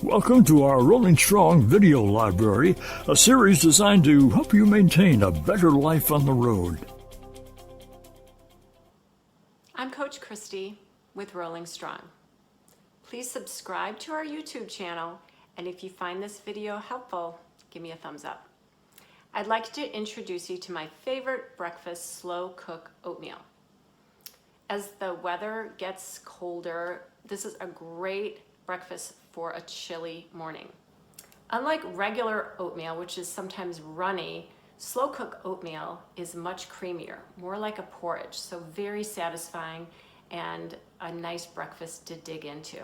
Welcome to our Rolling Strong video library, a series designed to help you maintain a better life on the road. I'm Coach Christy with Rolling Strong. Please subscribe to our YouTube channel, and if you find this video helpful, give me a thumbs up. I'd like to introduce you to my favorite breakfast, slow cook oatmeal. As the weather gets colder, this is a great breakfast for a chilly morning. Unlike regular oatmeal, which is sometimes runny, slow cook oatmeal is much creamier, more like a porridge, so very satisfying and a nice breakfast to dig into.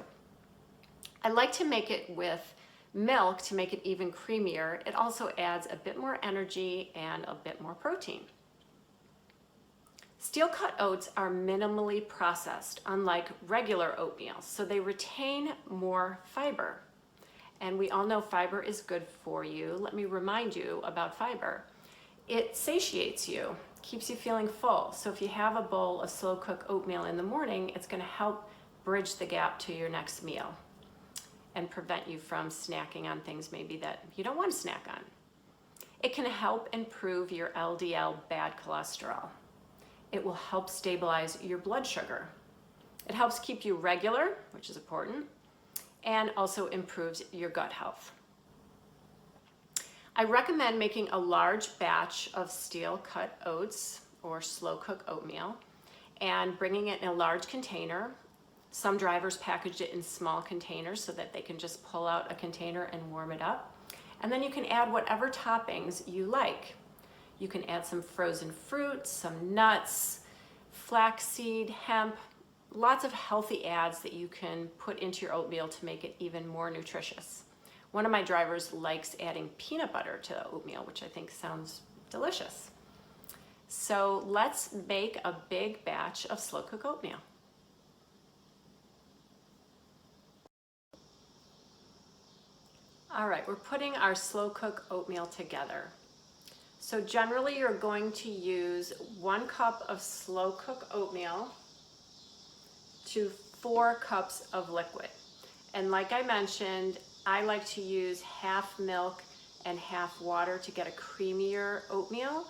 I like to make it with milk to make it even creamier. It also adds a bit more energy and a bit more protein. Steel cut oats are minimally processed, unlike regular oatmeal, so they retain more fiber. And we all know fiber is good for you. Let me remind you about fiber. It satiates you, keeps you feeling full. So if you have a bowl of slow cook oatmeal in the morning, it's going to help bridge the gap to your next meal and prevent you from snacking on things maybe that you don't want to snack on. It can help improve your LDL bad cholesterol. It will help stabilize your blood sugar. It helps keep you regular, which is important, and also improves your gut health. I recommend making a large batch of steel cut oats or slow cook oatmeal and bringing it in a large container. Some drivers package it in small containers so that they can just pull out a container and warm it up. And then you can add whatever toppings you like. You can add some frozen fruit, some nuts, flaxseed, hemp, lots of healthy adds that you can put into your oatmeal to make it even more nutritious. One of my drivers likes adding peanut butter to the oatmeal, which I think sounds delicious. So let's make a big batch of slow cook oatmeal. All right, we're putting our slow cook oatmeal together. So generally you're going to use 1 cup of slow cook oatmeal to 4 cups of liquid. And like I mentioned, I like to use half milk and half water to get a creamier oatmeal.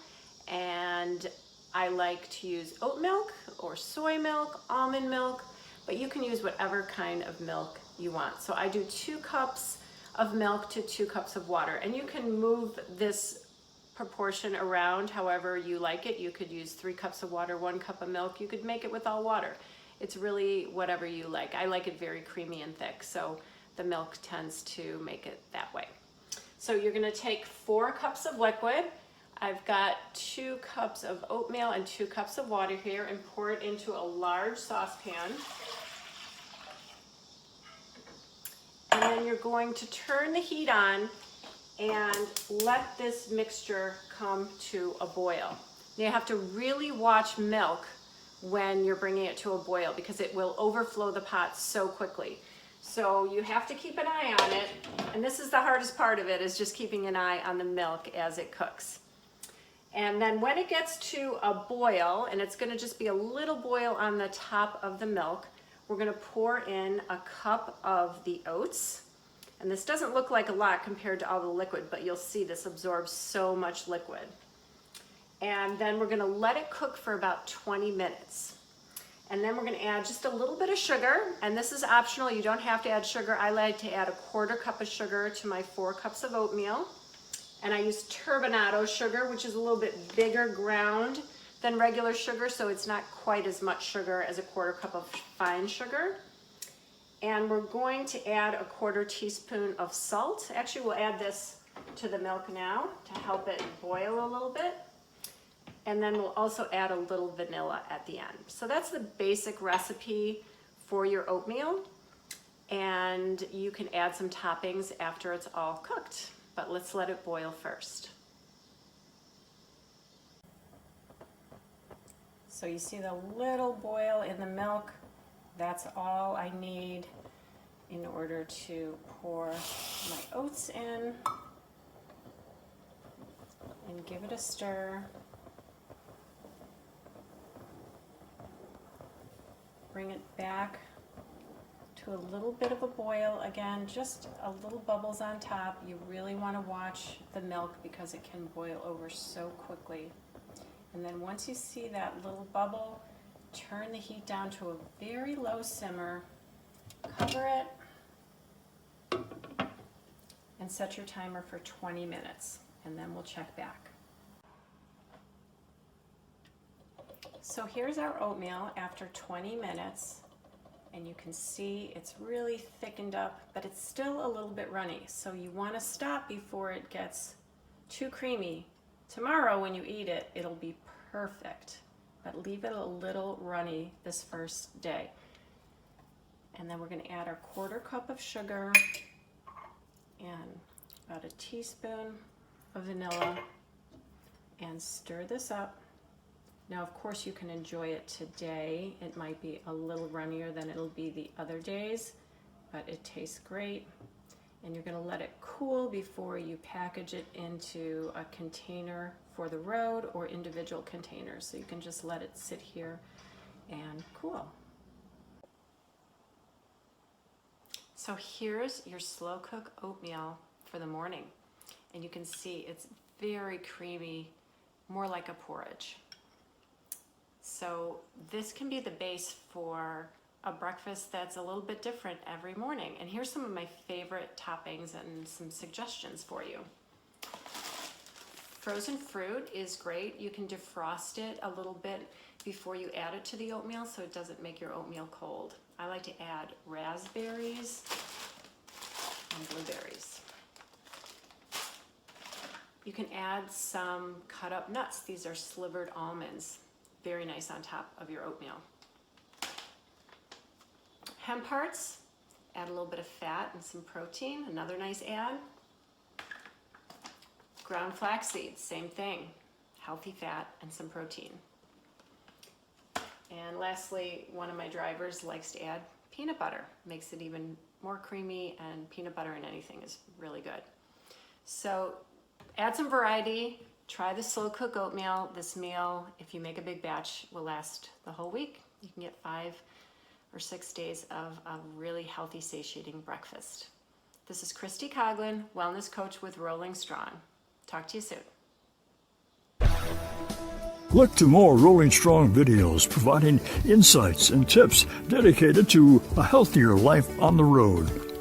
And I like to use oat milk or soy milk, almond milk, but you can use whatever kind of milk you want. So I do 2 cups of milk to 2 cups of water. And you can move this proportion around however you like it. You could use 3 cups of water, 1 cup of milk. You could make it with all water. It's really whatever you like. I like it very creamy and thick, so the milk tends to make it that way. So you're going to take 4 cups of liquid. I've got 2 cups of oatmeal and 2 cups of water here, and pour it into a large saucepan. And then you're going to turn the heat on and let this mixture come to a boil. You have to really watch milk when you're bringing it to a boil because it will overflow the pot so quickly. So you have to keep an eye on it, and this is the hardest part of it, is just keeping an eye on the milk as it cooks. And then when it gets to a boil, and it's going to just be a little boil on the top of the milk, we're going to pour in a cup of the oats. And this doesn't look like a lot compared to all the liquid, but you'll see this absorbs so much liquid. And then we're gonna let it cook for about 20 minutes. And then we're gonna add just a little bit of sugar, and this is optional, you don't have to add sugar. I like to add a 1/4 cup of sugar to my 4 cups of oatmeal. And I use turbinado sugar, which is a little bit bigger ground than regular sugar, so it's not quite as much sugar as a 1/4 cup of fine sugar. And we're going to add a 1/4 teaspoon of salt. Actually, we'll add this to the milk now to help it boil a little bit. And then we'll also add a little vanilla at the end. So that's the basic recipe for your oatmeal. And you can add some toppings after it's all cooked. But let's let it boil first. So you see the little boil in the milk. That's all I need in order to pour my oats in and give it a stir. Bring it back to a little bit of a boil. Again, just a little bubbles on top. You really want to watch the milk because it can boil over so quickly. And then once you see that little bubble, turn the heat down to a very low simmer, cover it, and set your timer for 20 minutes, and then we'll check back. So here's our oatmeal after 20 minutes, and you can see it's really thickened up, but it's still a little bit runny. So you want to stop before it gets too creamy. Tomorrow when you eat it, it'll be perfect, but leave it a little runny this first day. And then we're going to add our 1/4 cup of sugar and about a teaspoon of vanilla and stir this up. Now, of course, you can enjoy it today. It might be a little runnier than it'll be the other days, but it tastes great. And you're going to let it cool before you package it into a container for the road or individual containers. So you can just let it sit here and cool. So here's your slow cook oatmeal for the morning. And you can see it's very creamy, more like a porridge. So this can be the base for a breakfast that's a little bit different every morning. And here's some of my favorite toppings and some suggestions for you. Frozen fruit is great. You can defrost it a little bit before you add it to the oatmeal so it doesn't make your oatmeal cold. I like to add raspberries and blueberries. You can add some cut up nuts. These are slivered almonds. Very nice on top of your oatmeal. Hemp hearts, add a little bit of fat and some protein, another nice add. Ground flax seeds, same thing, healthy fat and some protein. And lastly, one of my drivers likes to add peanut butter. Makes it even more creamy, and peanut butter in anything is really good. So add some variety. Try the slow cook oatmeal. This meal, if you make a big batch, will last the whole week. You can get 5 or 6 days of a really healthy, satiating breakfast. This is Christy Coughlin, Wellness Coach with Rolling Strong. Talk to you soon. Look to more Rolling Strong videos providing insights and tips dedicated to a healthier life on the road.